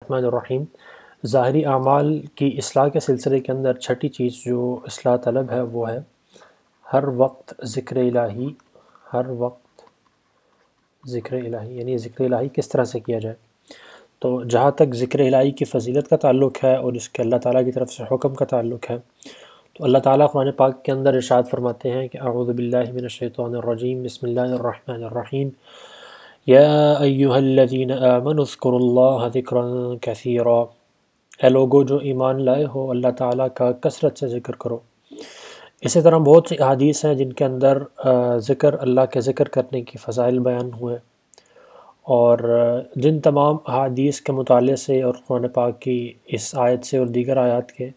الرحمن الرحیم۔ ظاہری اعمال کی اصلاح کے سلسلے کے اندر چھٹی چیز جو اصلاح طلب ہے وہ ہے ہر وقت ذکر الہی۔ ہر وقت ذکر الہی، یعنی ذکر الہی کس طرح سے کیا جائے؟ تو جہاں تک ذکر الہی کی فضیلت کا تعلق ہے اور اس کے اللہ تعالیٰ کی طرف سے حکم کا تعلق ہے، تو اللہ تعالیٰ قرآن پاک کے اندر ارشاد فرماتے ہیں کہ اعوذ باللہ من الشیطان الرجیم، بسم اللہ الرحمن الرحیم، یا ایہا الذین آمنوا اذکروا اللہ ذکرا کثیرا، اے لوگو جو ایمان لائے ہو اللہ تعالیٰ کا کثرت سے ذکر کرو۔ اسی طرح بہت سی احادیث ہیں جن کے اندر اللہ کے ذکر کرنے کی فضائل بیان ہوئے، اور جن تمام احادیث کے مطالعے سے اور قرآن پاک کی اس آیت سے اور دیگر آیات کے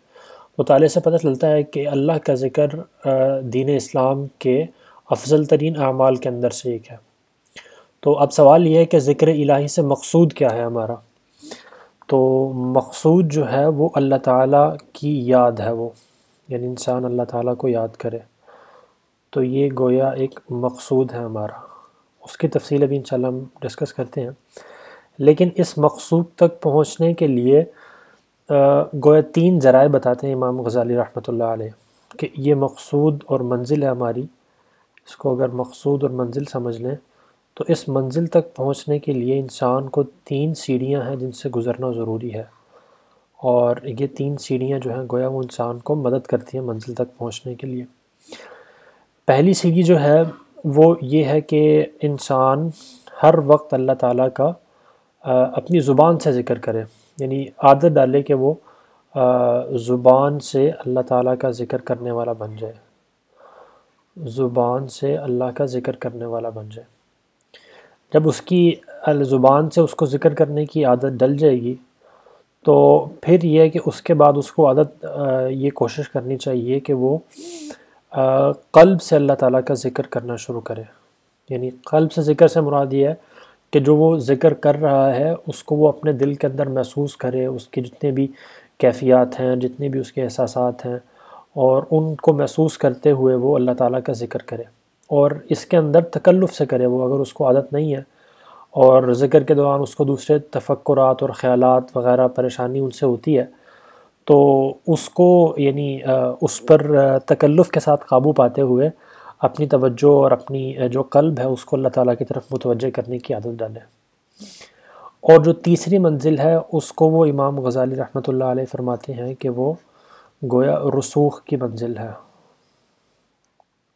مطالعے سے پتہ چلتا ہے کہ اللہ کا ذکر دین اسلام کے افضل ترین اعمال کے اندر سے ایک ہے۔ تو اب سوال یہ ہے کہ ذکر الہی سے مقصود کیا ہے ہمارا؟ تو مقصود جو ہے وہ اللہ تعالیٰ کی یاد ہے، وہ یعنی انسان اللہ تعالیٰ کو یاد کرے، تو یہ گویا ایک مقصود ہے ہمارا۔ اس کی تفصیل ابھی انشاءاللہ ہم ڈسکس کرتے ہیں، لیکن اس مقصود تک پہنچنے کے لیے گویا تین ذرائع بتاتے ہیں امام غزالی رحمۃ اللہ علیہ کہ یہ مقصود اور منزل ہے ہماری۔ اس کو اگر مقصود اور منزل سمجھ لیں تو اس منزل تک پہنچنے کے لیے انسان کو تین سیڑھیاں ہیں جن سے گزرنا ضروری ہے، اور یہ تین سیڑھیاں جو ہیں گویا وہ انسان کو مدد کرتی ہیں منزل تک پہنچنے کے لیے۔ پہلی سیڑھی جو ہے وہ یہ ہے کہ انسان ہر وقت اللہ تعالیٰ کا اپنی زبان سے ذکر کرے، یعنی عادت ڈالے کہ وہ زبان سے اللہ تعالیٰ کا ذکر کرنے والا بن جائے، زبان سے اللہ کا ذکر کرنے والا بن جائے۔ جب اس کی زبان سے اس کو ذکر کرنے کی عادت ڈل جائے گی تو پھر یہ ہے کہ اس کے بعد اس کو عادت یہ کوشش کرنی چاہیے کہ وہ قلب سے اللہ تعالیٰ کا ذکر کرنا شروع کرے۔ یعنی قلب سے ذکر سے مراد یہ ہے کہ جو وہ ذکر کر رہا ہے اس کو وہ اپنے دل کے اندر محسوس کرے، اس کے جتنے بھی کیفیات ہیں، جتنے بھی اس کے احساسات ہیں، اور ان کو محسوس کرتے ہوئے وہ اللہ تعالیٰ کا ذکر کرے، اور اس کے اندر تکلف سے کرے۔ وہ اگر اس کو عادت نہیں ہے اور ذکر کے دوران اس کو دوسرے تفکرات اور خیالات وغیرہ پریشانی ان سے ہوتی ہے، تو اس کو یعنی اس پر تکلف کے ساتھ قابو پاتے ہوئے اپنی توجہ اور اپنی جو قلب ہے اس کو اللہ تعالیٰ کی طرف متوجہ کرنے کی عادت ڈالے۔ اور جو تیسری منزل ہے اس کو وہ امام غزالی رحمۃ اللہ علیہ فرماتے ہیں کہ وہ گویا رسوخ کی منزل ہے۔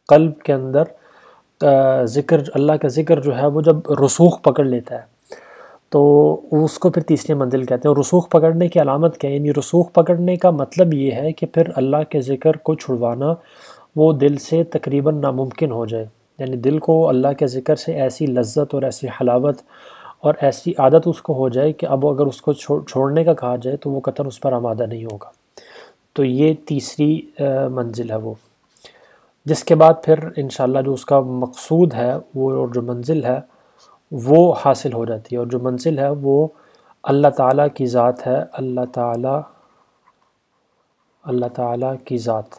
قلب کے اندر ذکر، اللہ کا ذکر جو ہے وہ جب رسوخ پکڑ لیتا ہے تو اس کو پھر تیسری منزل کہتے ہیں۔ اور رسوخ پکڑنے کی علامت کیا ہے؟ یعنی رسوخ پکڑنے کا مطلب یہ ہے کہ پھر اللہ کے ذکر کو چھڑوانا وہ دل سے تقریباً ناممکن ہو جائے، یعنی دل کو اللہ کے ذکر سے ایسی لذت اور ایسی حلاوت اور ایسی عادت اس کو ہو جائے کہ اب اگر اس کو چھوڑنے کا کہا جائے تو وہ قطعاً اس پر آمادہ نہیں ہوگا۔ تو یہ تیسری منزل ہے وہ، جس کے بعد پھر انشاءاللہ جو اس کا مقصود ہے وہ اور جو منزل ہے وہ حاصل ہو جاتی ہے، اور جو منزل ہے وہ اللہ تعالیٰ کی ذات ہے۔ اللہ تعالیٰ کی ذات،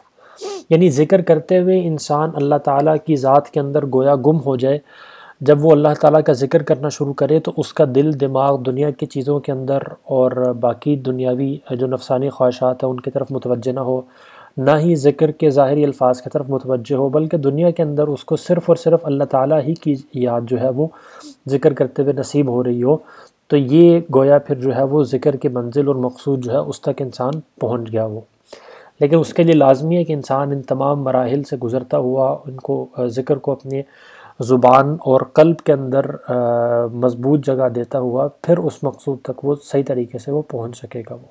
یعنی ذکر کرتے ہوئے انسان اللہ تعالیٰ کی ذات کے اندر گویا گم ہو جائے۔ جب وہ اللہ تعالیٰ کا ذکر کرنا شروع کرے تو اس کا دل دماغ دنیا کی چیزوں کے اندر اور باقی دنیاوی جو نفسانی خواہشات ہیں ان کی طرف متوجہ نہ ہو، نہ ہی ذکر کے ظاہری الفاظ کی طرف متوجہ ہو، بلکہ دنیا کے اندر اس کو صرف اور صرف اللہ تعالیٰ ہی کی یاد جو ہے وہ ذکر کرتے ہوئے نصیب ہو رہی ہو، تو یہ گویا پھر جو ہے وہ ذکر کی منزل اور مقصود جو ہے اس تک انسان پہنچ گیا وہ۔ لیکن اس کے لیے لازمی ہے کہ انسان ان تمام مراحل سے گزرتا ہوا ان کو ذکر کو اپنے زبان اور قلب کے اندر مضبوط جگہ دیتا ہوا پھر اس مقصود تک وہ صحیح طریقے سے وہ پہنچ سکے گا وہ۔